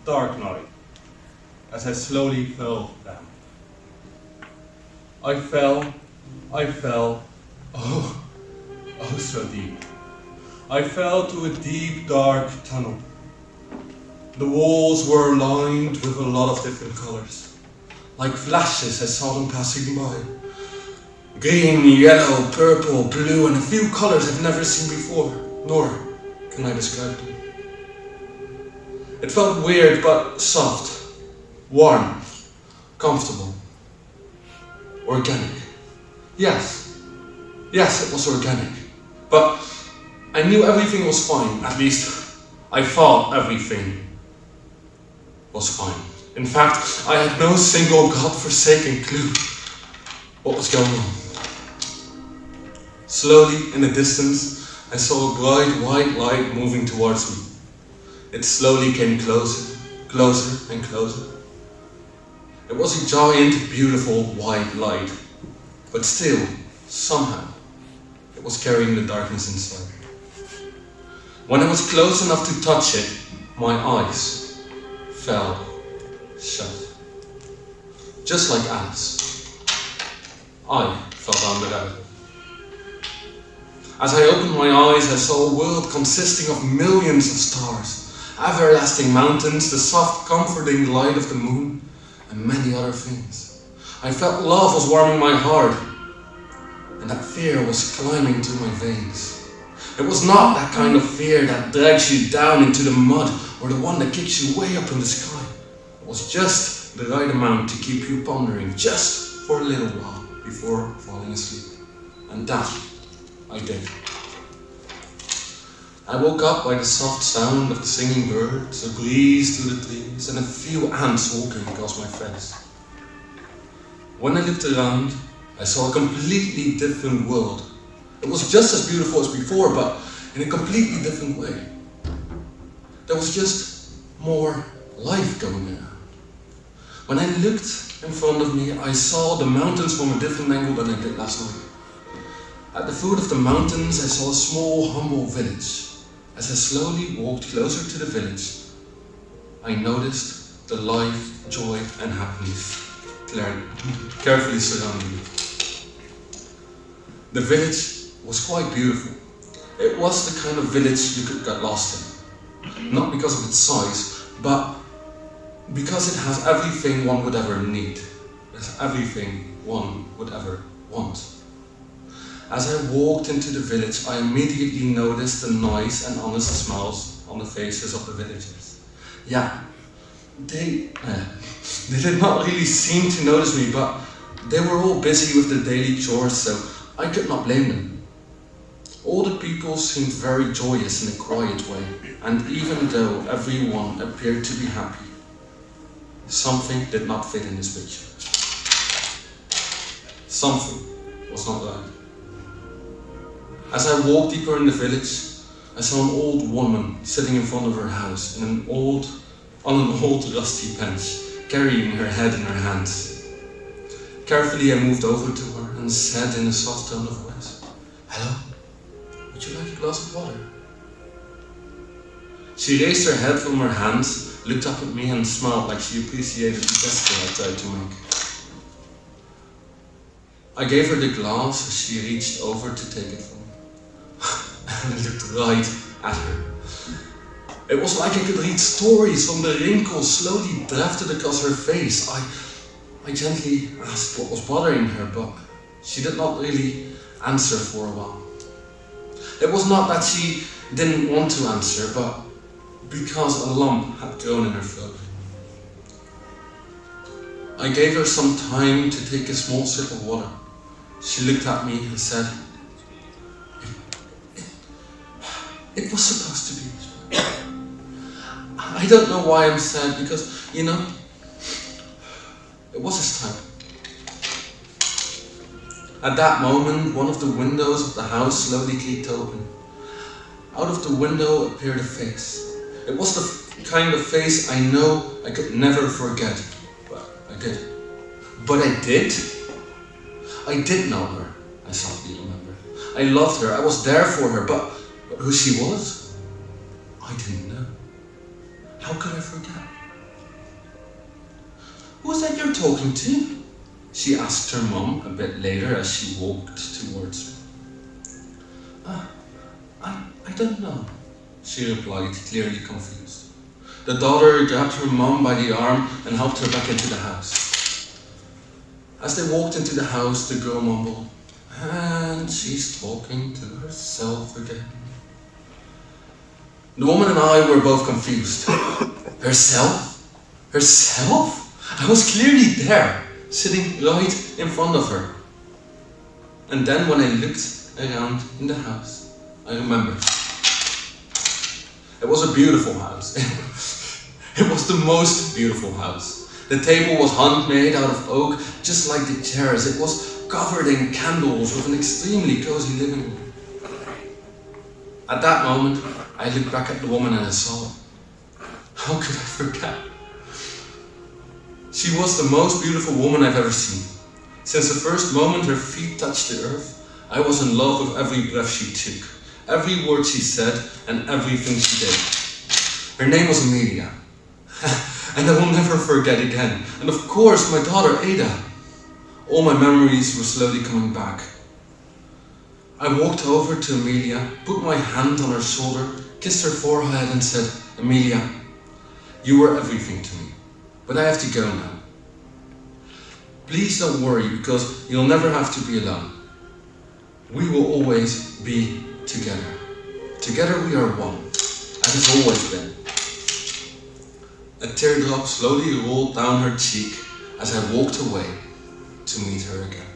dark night as I slowly fell down. I fell, oh so deep. I fell to a deep dark tunnel. The walls were lined with a lot of different colors. Like flashes I saw them passing by. Green, yellow, purple, blue, and a few colors I've never seen before, nor can I describe them. It felt weird but soft, warm, comfortable, organic. Yes, it was organic. But I knew everything was fine, at least I thought everything was fine. In fact, I had no single godforsaken clue what was going on. Slowly, in the distance, I saw a bright white light moving towards me. It slowly came closer, closer and closer. It was a giant, beautiful white light, but still, somehow, it was carrying the darkness inside. When I was close enough to touch it, my eyes fell shut. Just like Alice, I fell down the rabbit hole. As I opened my eyes, I saw a world consisting of millions of stars, everlasting mountains, the soft, comforting light of the moon, and many other things. I felt love was warming my heart, and that fear was climbing through my veins. It was not that kind of fear that drags you down into the mud, or the one that kicks you way up in the sky. It was just the right amount to keep you pondering, just for a little while, before falling asleep. And that I did. I woke up by the soft sound of the singing birds, a breeze through the trees, and a few ants walking across my face. When I looked around, I saw a completely different world. It was just as beautiful as before, but in a completely different way. There was just more life going around. When I looked in front of me, I saw the mountains from a different angle than I did last night. At the foot of the mountains, I saw a small, humble village. As I slowly walked closer to the village, I noticed the life, joy, and happiness carefully surrounding me. The village was quite beautiful. It was the kind of village you could get lost in. Not because of its size, but because it has everything one would ever need. It has everything one would ever want. As I walked into the village, I immediately noticed the nice and honest smiles on the faces of the villagers. Yeah, they did not really seem to notice me, but they were all busy with their daily chores, so I could not blame them. All the people seemed very joyous in a quiet way, and even though everyone appeared to be happy, something did not fit in this picture. Something was not right. As I walked deeper in the village, I saw an old woman sitting in front of her house on an old rusty bench, carrying her head in her hands. Carefully I moved over to her and said in a soft tone of voice, "Hello, would you like a glass of water?" She raised her head from her hands, looked up at me and smiled like she appreciated the gesture I tried to make. I gave her the glass as she reached over to take it from me. And I looked right at her. It was like I could read stories from the wrinkles slowly drafted across her face. I gently asked what was bothering her, but she did not really answer for a while. It was not that she didn't want to answer, but because a lump had grown in her throat. I gave her some time to take a small sip of water. She looked at me and said, It was supposed to be this way. I don't know why I'm sad, because, it was his time. At that moment, one of the windows of the house slowly creaked open. Out of the window appeared a face. It was the kind of face I know I could never forget. But I did. But I did? I did know her, I softly remembered. I loved her, I was there for her, but who she was? I didn't know. How could I forget? "Who's that you're talking to?" she asked her mum a bit later as she walked towards me. I don't know," she replied, clearly confused. The daughter grabbed her mum by the arm and helped her back into the house. As they walked into the house, the girl mumbled, "And she's talking to herself again." The woman and I were both confused. Herself? Herself? I was clearly there, sitting right in front of her. And then when I looked around in the house, I remembered. It was a beautiful house. It was the most beautiful house. The table was handmade out of oak, just like the chairs. It was covered in candles with an extremely cozy living room. At that moment, I looked back at the woman and I saw her. How could I forget? She was the most beautiful woman I've ever seen. Since the first moment her feet touched the earth, I was in love with every breath she took, every word she said, and everything she did. Her name was Amelia. And I will never forget again. And of course, my daughter Ada. All my memories were slowly coming back. I walked over to Amelia, put my hand on her shoulder, kissed her forehead and said, "Amelia, you were everything to me, but I have to go now. Please don't worry, because you'll never have to be alone. We will always be together. Together we are one, as it's always been." A teardrop slowly rolled down her cheek as I walked away to meet her again.